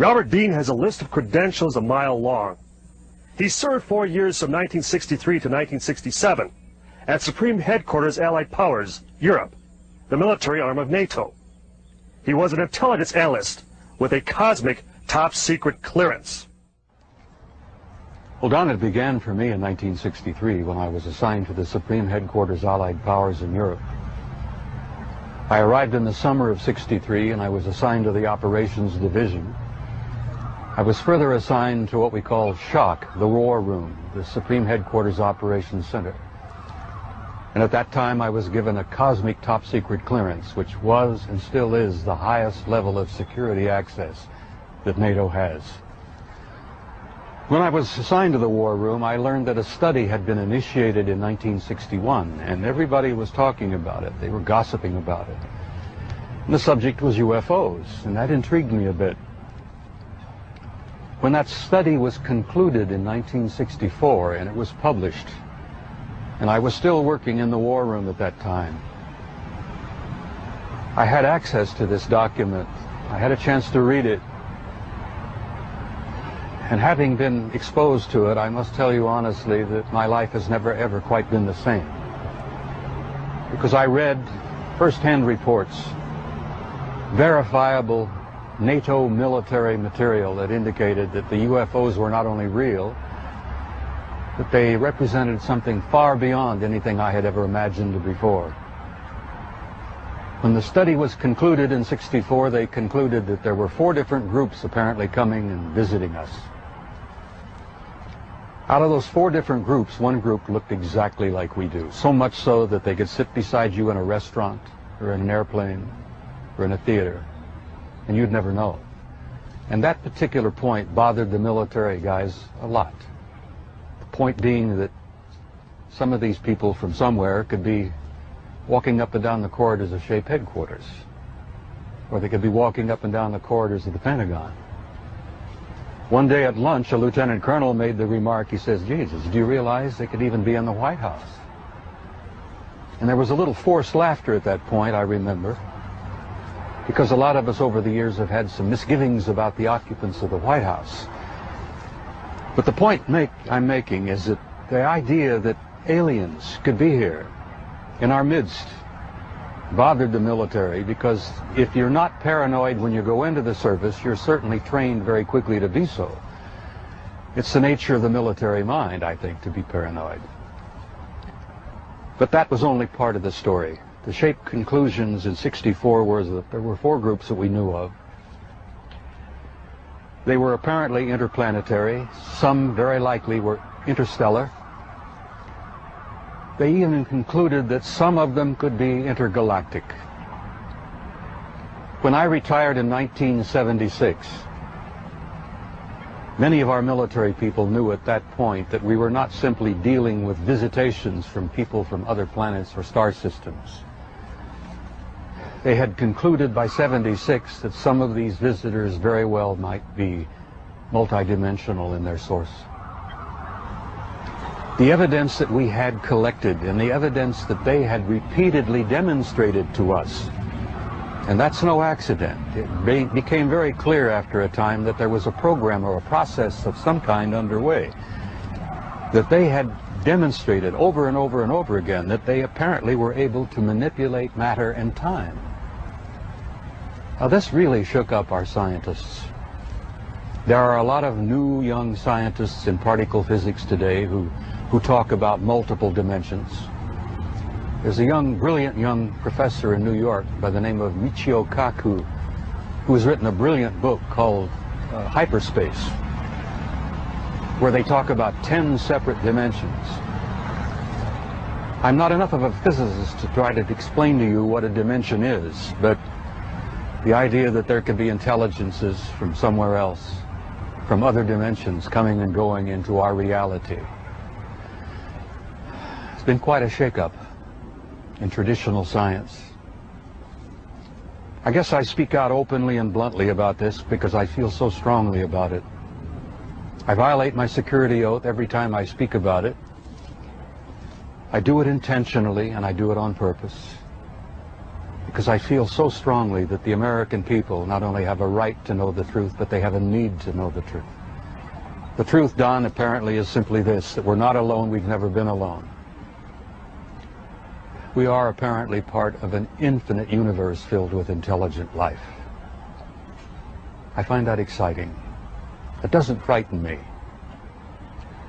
Robert Dean has a list of credentials a mile long. He served 4 years from 1963 to 1967 at Supreme Headquarters Allied Powers, Europe, the military arm of NATO. He was an intelligence analyst with a cosmic top-secret clearance. Well, Don, it began for me in 1963 when I was assigned to the Supreme Headquarters Allied Powers in Europe. I arrived in the summer of '63 and I was assigned to the Operations Division. I was further assigned to what we call SHOC, the War Room, the Supreme Headquarters Operations Center. And at that time I was given a cosmic top-secret clearance, which was and still is the highest level of security access that NATO has. When I was assigned to the War Room, I learned that a study had been initiated in 1961, and everybody was talking about it. They were gossiping about it. And the subject was UFOs, and that intrigued me a bit. When that study was concluded in 1964 and it was published, and I was still working in the War Room at that time, I had access to this document. I had a chance to read it. And having been exposed to it, I must tell you honestly that my life has never ever quite been the same. Because I read first-hand reports, verifiable NATO military material that indicated that the UFOs were not only real, but they represented something far beyond anything I had ever imagined before. When the study was concluded in '64, they concluded that there were 4 different groups apparently coming and visiting us. Out of those 4 different groups, one group looked exactly like we do, so much so that they could sit beside you in a restaurant or in an airplane or in a theater, and you'd never know. And that particular point bothered the military guys a lot. The point being that some of these people from somewhere could be walking up and down the corridors of SHAPE headquarters, or they could be walking up and down the corridors of the Pentagon. One day at lunch, a lieutenant colonel made the remark, he says, "Jesus, do you realize they could even be in the White House?" And there was a little forced laughter at that point, I remember, because a lot of us over the years have had some misgivings about the occupants of the White House. But the point I'm making is that the idea that aliens could be here in our midst bothered the military, because if you're not paranoid when you go into the service, you're certainly trained very quickly to be so. It's the nature of the military mind, I think, to be paranoid. But that was only part of the story. The SHAPE conclusions in '64 were that there were 4 groups that we knew of. They were apparently interplanetary. Some very likely were interstellar. They even concluded that some of them could be intergalactic. When I retired in 1976, many of our military people knew at that point that we were not simply dealing with visitations from people from other planets or star systems. They had concluded by '76 that some of these visitors very well might be multidimensional in their source. The evidence that we had collected and the evidence that they had repeatedly demonstrated to us, and that's no accident. It became very clear after a time that there was a program or a process of some kind underway, that they had demonstrated over and over and over again that they apparently were able to manipulate matter and time. Now, this really shook up our scientists. There are a lot of new young scientists in particle physics today who talk about multiple dimensions. There's a brilliant young professor in New York by the name of Michio Kaku, who has written a brilliant book called Hyperspace, where they talk about 10 separate dimensions. I'm not enough of a physicist to try to explain to you what a dimension is, but the idea that there could be intelligences from somewhere else, from other dimensions, coming and going into our reality. It's been quite a shakeup in traditional science. I guess I speak out openly and bluntly about this because I feel so strongly about it. I violate my security oath every time I speak about it. I do it intentionally, and I do it on purpose. because I feel so strongly that the American people not only have a right to know the truth, but they have a need to know the truth. The truth, Don, apparently is simply this, that we're not alone, we've never been alone. We are apparently part of an infinite universe filled with intelligent life. I find that exciting. It doesn't frighten me.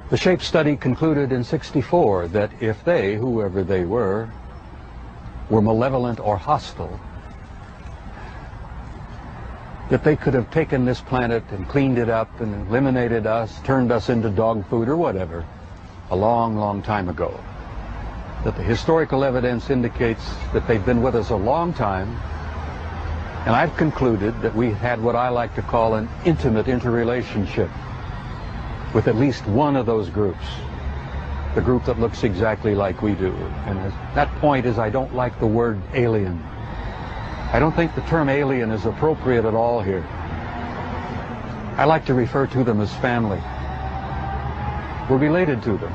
The SHAPE study concluded in '64 that if they, whoever they were malevolent or hostile, that they could have taken this planet and cleaned it up and eliminated us, turned us into dog food or whatever, a long, long time ago. That the historical evidence indicates that they've been with us a long time, and I've concluded that we had what I like to call an intimate interrelationship with at least one of those groups, the group that looks exactly like we do. And that point is, I don't like the word alien. I don't think the term alien is appropriate at all here. I like to refer to them as family. We're related to them.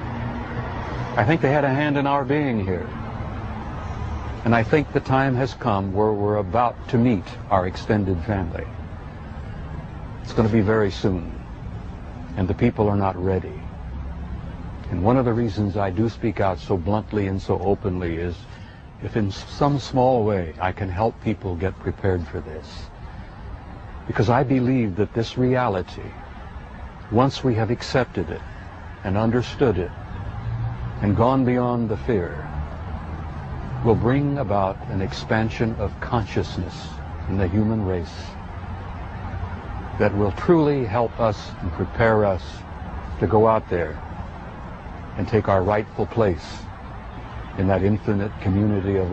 I think they had a hand in our being here. And I think the time has come where we're about to meet our extended family. It's going to be very soon. And the people are not ready. And one of the reasons I do speak out so bluntly and so openly is if in some small way I can help people get prepared for this. Because I believe that this reality, once we have accepted it and understood it and gone beyond the fear, will bring about an expansion of consciousness in the human race that will truly help us and prepare us to go out there and take our rightful place in that infinite community of